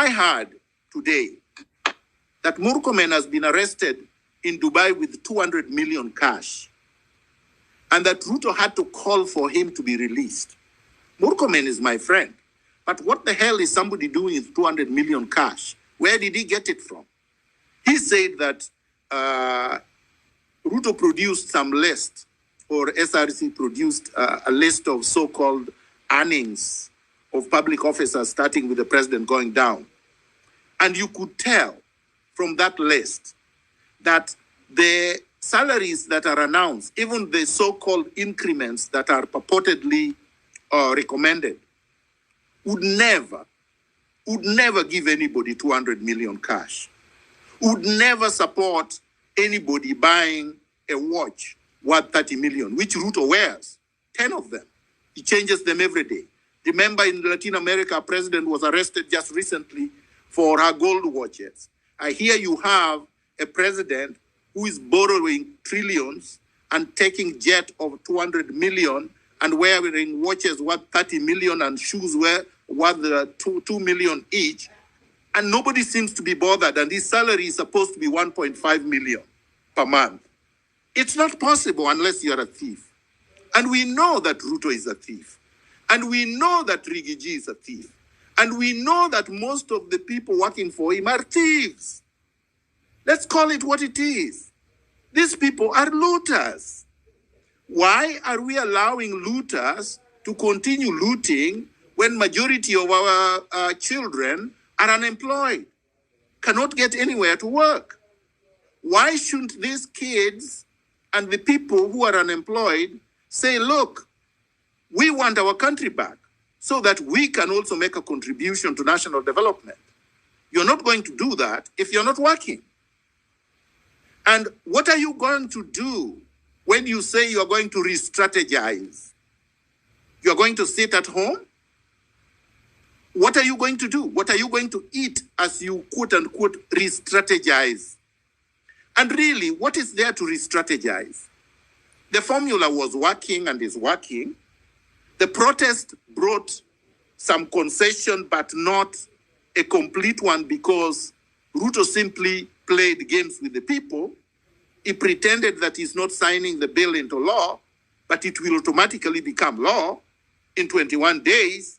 I heard today that Murkomen has been arrested in Dubai with 200 million cash, and that Ruto had to call for him to be released. Murkomen is my friend, but what the hell is somebody doing with 200 million cash? Where did he get it from? He said that Ruto produced some list, or SRC produced a list of so-called earnings of public officers, starting with the president going down. And you could tell from that list that the salaries that are announced, even the so-called increments that are purportedly recommended, would never give anybody 200 million cash, would never support anybody buying a watch worth 30 million, which Ruto wears, 10 of them. He changes them every day. Remember, in Latin America, a president was arrested just recently for her gold watches. I hear you have a president who is borrowing trillions and taking jet of 200 million and wearing watches worth 30 million and shoes worth 2 million each. And nobody seems to be bothered. And his salary is supposed to be 1.5 million per month. It's not possible unless you're a thief. And we know that Ruto is a thief. And we know that Rigiji is a thief. And we know that most of the people working for him are thieves. Let's call it what it is. These people are looters. Why are we allowing looters to continue looting when majority of our children are unemployed, cannot get anywhere to work? Why shouldn't these kids and the people who are unemployed say, look, we want our country back so that we can also make a contribution to national development? You're not going to do that if you're not working. And what are you going to do when you say you're going to re-strategize? You're going to sit at home? What are you going to do? What are you going to eat as you quote-unquote re-strategize? And really, what is there to re-strategize? The formula was working and is working. The protest brought some concession, but not a complete one, because Ruto simply played games with the people. He pretended that he's not signing the bill into law, but it will automatically become law in 21 days.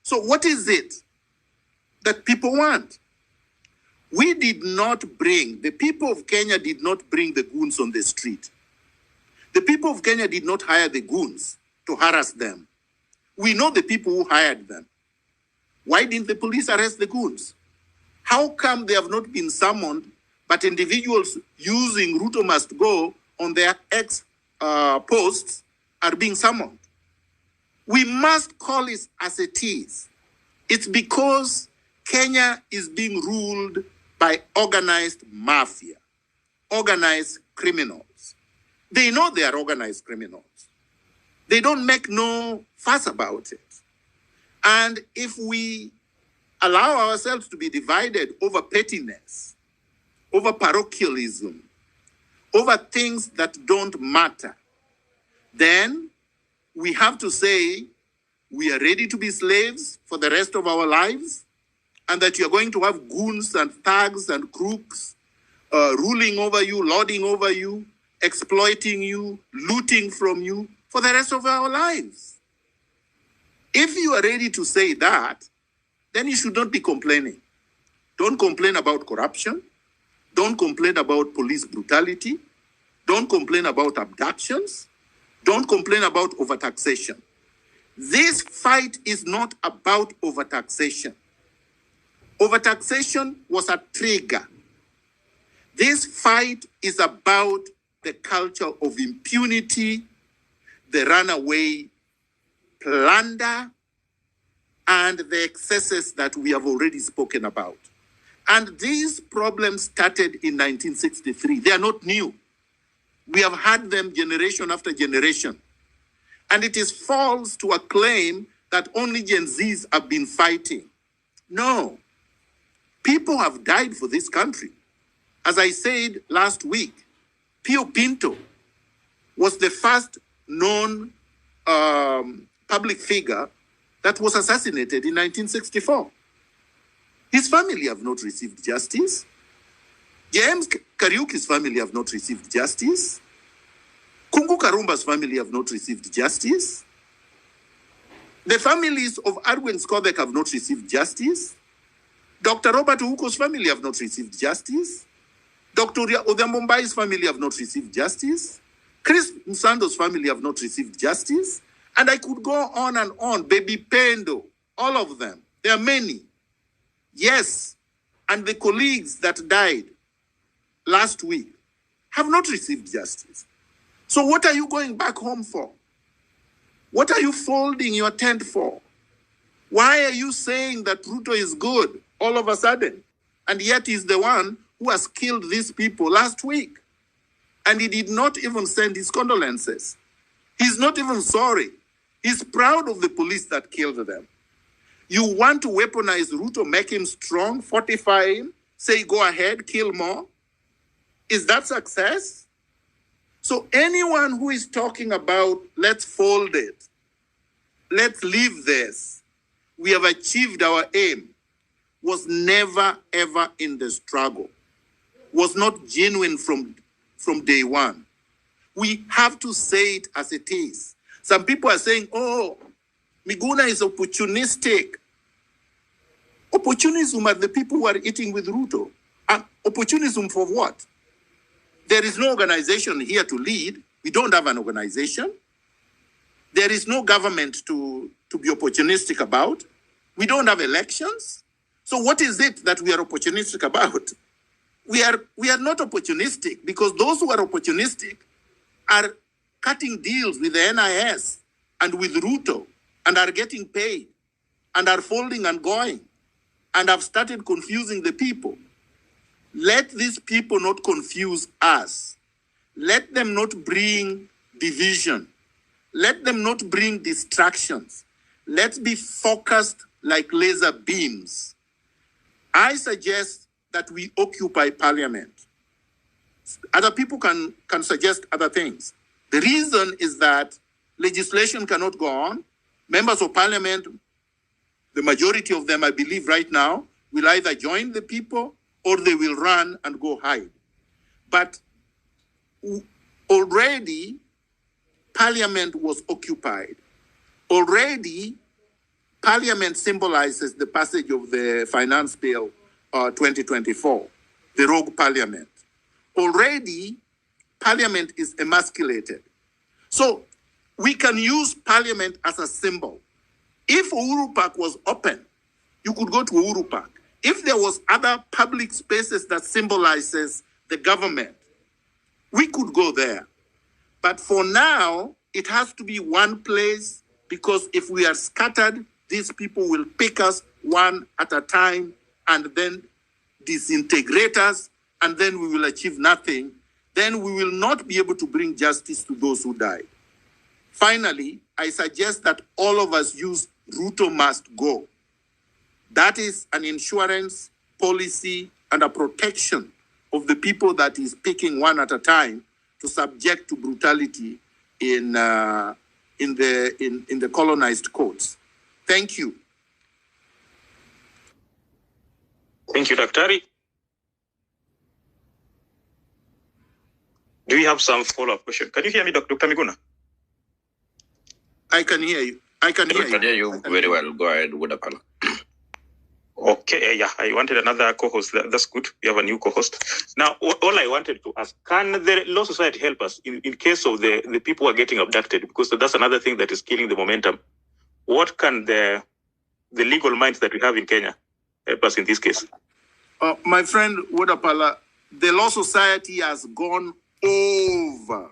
So what is it that people want? We did not bring, the people of Kenya did not bring the goons on the street. The people of Kenya did not hire the goons to harass them. We know the people who hired them. Why didn't the police arrest the goons? How come they have not been summoned, but individuals using Ruto must go on their posts are being summoned? We must call it as it is. It's because Kenya is being ruled by organized mafia, organized criminals. They know they are organized criminals. They don't make no fuss about it. And if we allow ourselves to be divided over pettiness, over parochialism, over things that don't matter, then we have to say we are ready to be slaves for the rest of our lives, and that you're going to have goons and thugs and crooks ruling over you, lording over you, exploiting you, looting from you for the rest of our lives. If you are ready to say that, then you should not be complaining. Don't complain about corruption. Don't complain about police brutality. Don't complain about abductions. Don't complain about overtaxation. This fight is not about overtaxation. Overtaxation was a trigger. This fight is about the culture of impunity, the runaway plunder, and the excesses that we have already spoken about. And these problems started in 1963. They are not new. We have had them generation after generation. And it is false to acclaim that only Gen Zs have been fighting. No. People have died for this country. As I said last week, Pio Pinto was the first known public figure that was assassinated in 1964. His family have not received justice. James Kariuki's family have not received justice. Kungu Karumba's family have not received justice. The families of Arwen Skovek have not received justice. Dr. Robert Uko's family have not received justice. Dr. Odhiambombai's family have not received justice. Chris Musando's family have not received justice. And I could go on and on. Baby Pendo, all of them. There are many. Yes. And the colleagues that died last week have not received justice. So what are you going back home for? What are you folding your tent for? Why are you saying that Ruto is good all of a sudden? And yet he's the one who has killed these people last week. And he did not even send his condolences. He's not even sorry. He's proud of the police that killed them. You want to weaponize Ruto, make him strong, fortify him, say go ahead, kill more? Is that success? So anyone who is talking about let's fold it, let's leave this, we have achieved our aim, was never ever in the struggle, was not genuine from day one. We have to say it as it is. Some people are saying, oh, Miguna is opportunistic. Opportunism are the people who are eating with Ruto. And opportunism for what? There is no organization here to lead. We don't have an organization. There is no government to be opportunistic about. We don't have elections. So what is it that we are opportunistic about? We are not opportunistic because those who are opportunistic are cutting deals with the NIS and with Ruto and are getting paid and are folding and going and have started confusing the people. Let these people not confuse us. Let them not bring division. Let them not bring distractions. Let's be focused like laser beams. I suggest that we occupy parliament. Other people can suggest other things. The reason is that legislation cannot go on. Members of parliament, the majority of them, I believe right now, will either join the people or they will run and go hide. But already, parliament was occupied. Already, parliament symbolizes the passage of the finance bill 2024, the rogue parliament. Already, parliament is emasculated. So we can use parliament as a symbol. If Uhuru Park was open, you could go to Uhuru Park. If there was other public spaces that symbolizes the government, we could go there. But for now, it has to be one place because if we are scattered, these people will pick us one at a time and then disintegrate us, and then we will achieve nothing. Then we will not be able to bring justice to those who died. Finally, I suggest that all of us use Ruto must go. That is an insurance policy and a protection of the people that is picking one at a time to subject to brutality in the colonized courts. Thank you. Thank you, Daktari. Do you have some follow-up question? Can you hear me, Dr. Miguna? I can hear you. I can hear you very well. Go ahead, Woodapala. Okay, yeah, I wanted another co-host. That's good. We have a new co-host. Now, all I wanted to ask, can the Law Society help us in case of the people who are getting abducted? Because that's another thing that is killing the momentum. What can the legal minds that we have in Kenya help us in this case? My friend Woodapala, the Law Society has gone over